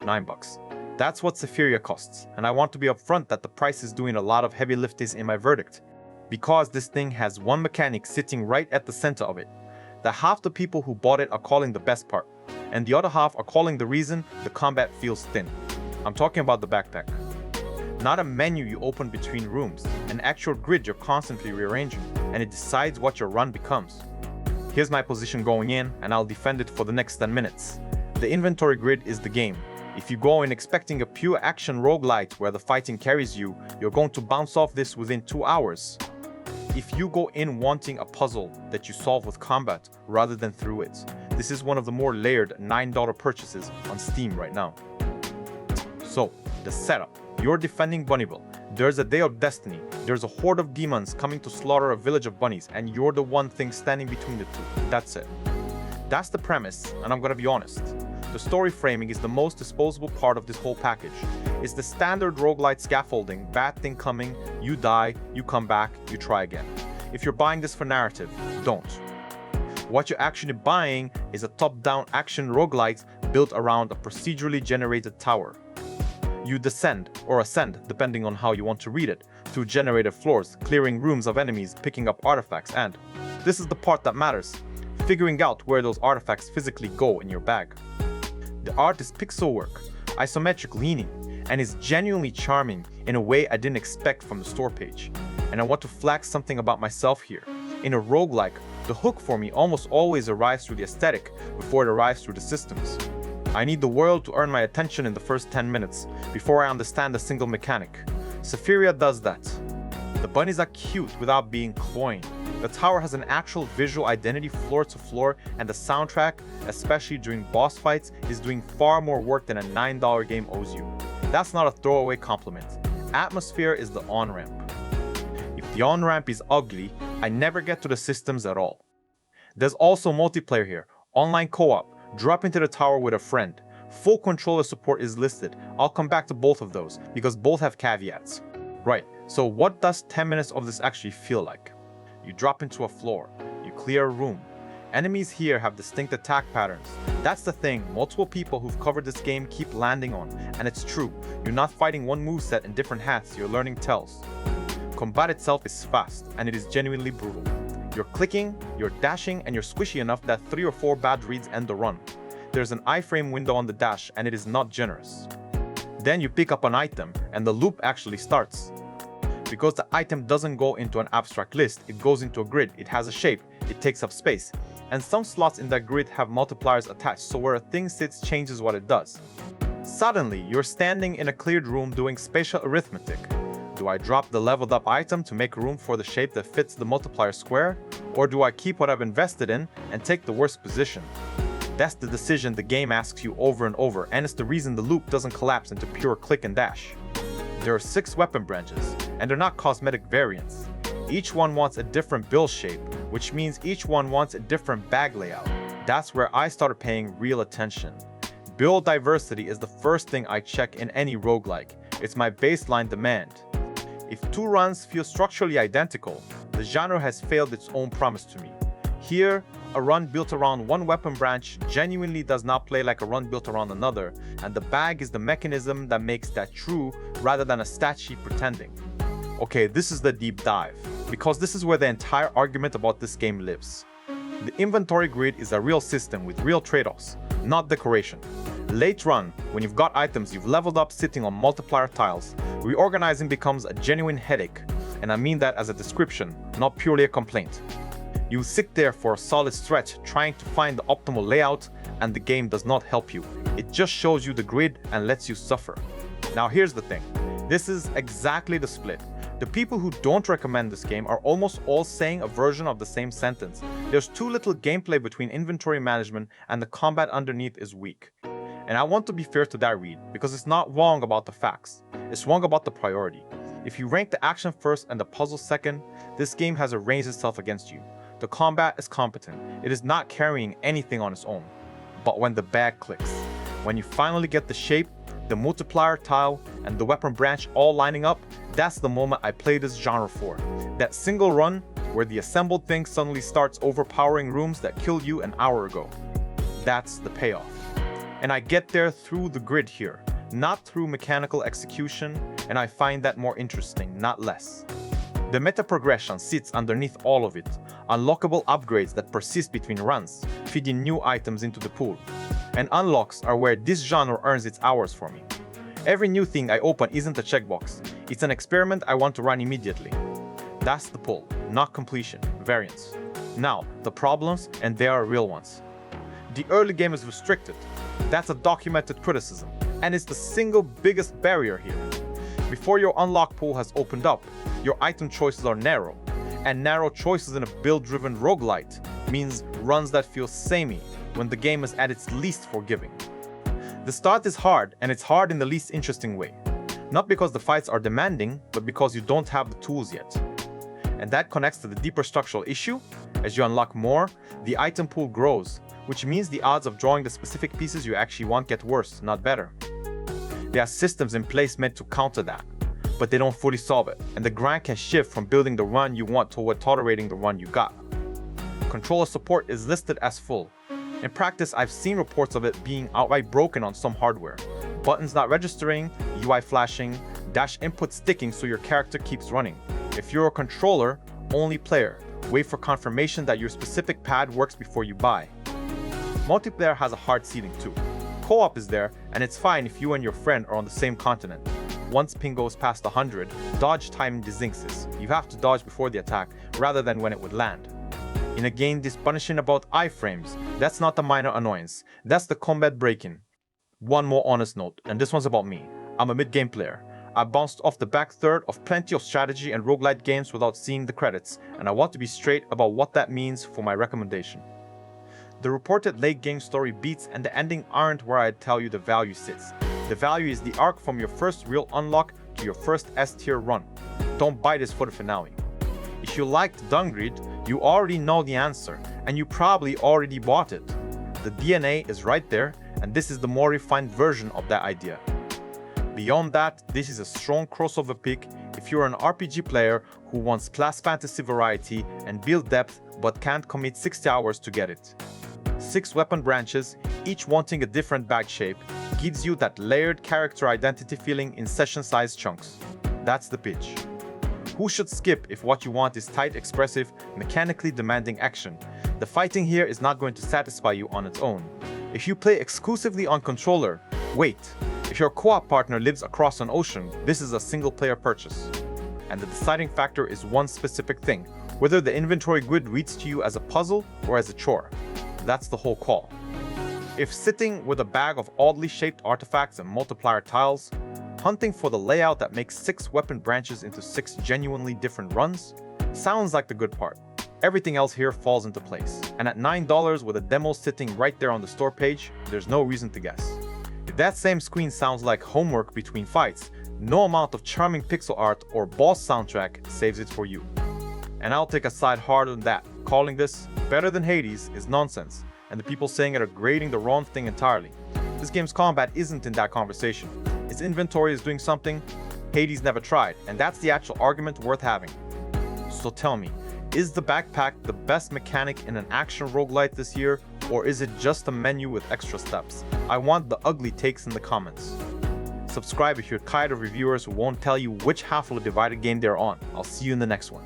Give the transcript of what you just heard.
$9. That's what Sephiria costs, and I want to be upfront that the price is doing a lot of heavy lifting in my verdict, because this thing has one mechanic sitting right at the center of it, that half the people who bought it are calling the best part, and the other half are calling the reason the combat feels thin. I'm talking about the backpack. Not a menu you open between rooms, an actual grid you're constantly rearranging, and it decides what your run becomes. Here's my position going in, and I'll defend it for the next 10 minutes. The inventory grid is the game. If you go in expecting a pure action roguelite where the fighting carries you, you're going to bounce off this within 2 hours. If you go in wanting a puzzle that you solve with combat rather than through it, this is one of the more layered $9 purchases on Steam right now. So, the setup. You're defending Bunnyville. There's a day of destiny. There's a horde of demons coming to slaughter a village of bunnies, and you're the one thing standing between the two. That's it. That's the premise, and I'm gonna be honest. The story framing is the most disposable part of this whole package. It's the standard roguelite scaffolding, bad thing coming, you die, you come back, you try again. If you're buying this for narrative, don't. What you're actually buying is a top-down action roguelite built around a procedurally generated tower. You descend, or ascend, depending on how you want to read it, through generated floors, clearing rooms of enemies, picking up artifacts, and this is the part that matters, figuring out where those artifacts physically go in your bag. The art is pixel work, isometric leaning, and is genuinely charming in a way I didn't expect from the store page. And I want to flag something about myself here. In a roguelike, the hook for me almost always arrives through the aesthetic before it arrives through the systems. I need the world to earn my attention in the first 10 minutes before I understand a single mechanic. Sephiria does that. The bunnies are cute without being cloying. The tower has an actual visual identity floor to floor, and the soundtrack, especially during boss fights, is doing far more work than a $9 game owes you. That's not a throwaway compliment. Atmosphere is the on-ramp. If the on-ramp is ugly, I never get to the systems at all. There's also multiplayer here, online co-op, drop into the tower with a friend. Full controller support is listed. I'll come back to both of those, because both have caveats. Right, so what does 10 minutes of this actually feel like? You drop into a floor, you clear a room. Enemies here have distinct attack patterns. That's the thing multiple people who've covered this game keep landing on, and it's true, you're not fighting one moveset in different hats, you're learning tells. Combat itself is fast, and it is genuinely brutal. You're clicking, you're dashing, and you're squishy enough that 3 or 4 bad reads end the run. There's an iframe window on the dash, and it is not generous. Then you pick up an item, and the loop actually starts. Because the item doesn't go into an abstract list, it goes into a grid, it has a shape, it takes up space, and some slots in that grid have multipliers attached, so where a thing sits changes what it does. Suddenly, you're standing in a cleared room doing spatial arithmetic. Do I drop the leveled up item to make room for the shape that fits the multiplier square, or do I keep what I've invested in and take the worst position? That's the decision the game asks you over and over, and it's the reason the loop doesn't collapse into pure click and dash. There are 6 weapon branches, and they're not cosmetic variants. Each one wants a different build shape, which means each one wants a different bag layout. That's where I started paying real attention. Build diversity is the first thing I check in any roguelike. It's my baseline demand. If 2 runs feel structurally identical, the genre has failed its own promise to me. Here, a run built around one weapon branch genuinely does not play like a run built around another, and the bag is the mechanism that makes that true rather than a stat sheet pretending. Okay, this is the deep dive, because this is where the entire argument about this game lives. The inventory grid is a real system with real trade-offs, not decoration. Late run, when you've got items you've leveled up sitting on multiplier tiles, reorganizing becomes a genuine headache, and I mean that as a description, not purely a complaint. You sit there for a solid stretch trying to find the optimal layout, and the game does not help you. It just shows you the grid and lets you suffer. Now here's the thing, this is exactly the split. The people who don't recommend this game are almost all saying a version of the same sentence. There's too little gameplay between inventory management and the combat underneath is weak. And I want to be fair to that read, because it's not wrong about the facts, it's wrong about the priority. If you rank the action first and the puzzle second, this game has arranged itself against you. The combat is competent, it is not carrying anything on its own. But when the bag clicks, when you finally get the shape, the multiplier tile, and the weapon branch all lining up, that's the moment I play this genre for. That single run where the assembled thing suddenly starts overpowering rooms that killed you an hour ago. That's the payoff. And I get there through the grid here, not through mechanical execution, and I find that more interesting, not less. The meta progression sits underneath all of it, unlockable upgrades that persist between runs, feeding new items into the pool. And unlocks are where this genre earns its hours for me. Every new thing I open isn't a checkbox, it's an experiment I want to run immediately. That's the pull, not completion, variance. Now, the problems, and they are real ones. The early game is restricted. That's a documented criticism, and it's the single biggest barrier here. Before your unlock pool has opened up, your item choices are narrow, and narrow choices in a build-driven roguelite means runs that feel samey when the game is at its least forgiving. The start is hard, and it's hard in the least interesting way. Not because the fights are demanding, but because you don't have the tools yet. And that connects to the deeper structural issue. As you unlock more, the item pool grows, which means the odds of drawing the specific pieces you actually want get worse, not better. There are systems in place meant to counter that, but they don't fully solve it, and the grind can shift from building the run you want toward tolerating the run you got. Controller support is listed as full. In practice, I've seen reports of it being outright broken on some hardware. Buttons not registering, UI flashing, dash input sticking so your character keeps running. If you're a controller-only player, wait for confirmation that your specific pad works before you buy. Multiplayer has a hard ceiling too. Co-op is there, and it's fine if you and your friend are on the same continent. Once ping goes past 100, dodge time dezinxes. You have to dodge before the attack, rather than when it would land. In a game this punishing about iframes, that's not a minor annoyance, that's the combat break-in. One more honest note, and this one's about me. I'm a mid-game player. I bounced off the back third of plenty of strategy and roguelite games without seeing the credits, and I want to be straight about what that means for my recommendation. The reported late game story beats and the ending aren't where I'd tell you the value sits. The value is the arc from your first real unlock to your first S-tier run. Don't buy this for the finale. If you liked Dungreed, you already know the answer, and you probably already bought it. The DNA is right there, and this is the more refined version of that idea. Beyond that, this is a strong crossover pick if you're an RPG player who wants class fantasy variety and build depth but can't commit 60 hours to get it. 6 weapon branches, each wanting a different bag shape, gives you that layered character identity feeling in session-sized chunks. That's the pitch. Who should skip if what you want is tight, expressive, mechanically demanding action? The fighting here is not going to satisfy you on its own. If you play exclusively on controller, wait. If your co-op partner lives across an ocean, this is a single-player purchase. And the deciding factor is one specific thing, whether the inventory grid reads to you as a puzzle or as a chore. That's the whole call. If sitting with a bag of oddly shaped artifacts and multiplier tiles, hunting for the layout that makes 6 weapon branches into 6 genuinely different runs, sounds like the good part. Everything else here falls into place. And at $9 with a demo sitting right there on the store page, there's no reason to guess. If that same screen sounds like homework between fights, no amount of charming pixel art or boss soundtrack saves it for you. And I'll take a side harder than that. Calling this better than Hades is nonsense, and the people saying it are grading the wrong thing entirely. This game's combat isn't in that conversation. Its inventory is doing something Hades never tried, and that's the actual argument worth having. So tell me, is the backpack the best mechanic in an action roguelite this year, or is it just a menu with extra steps? I want the ugly takes in the comments. Subscribe if you're tired of reviewers who won't tell you which half of a divided game they're on. I'll see you in the next one.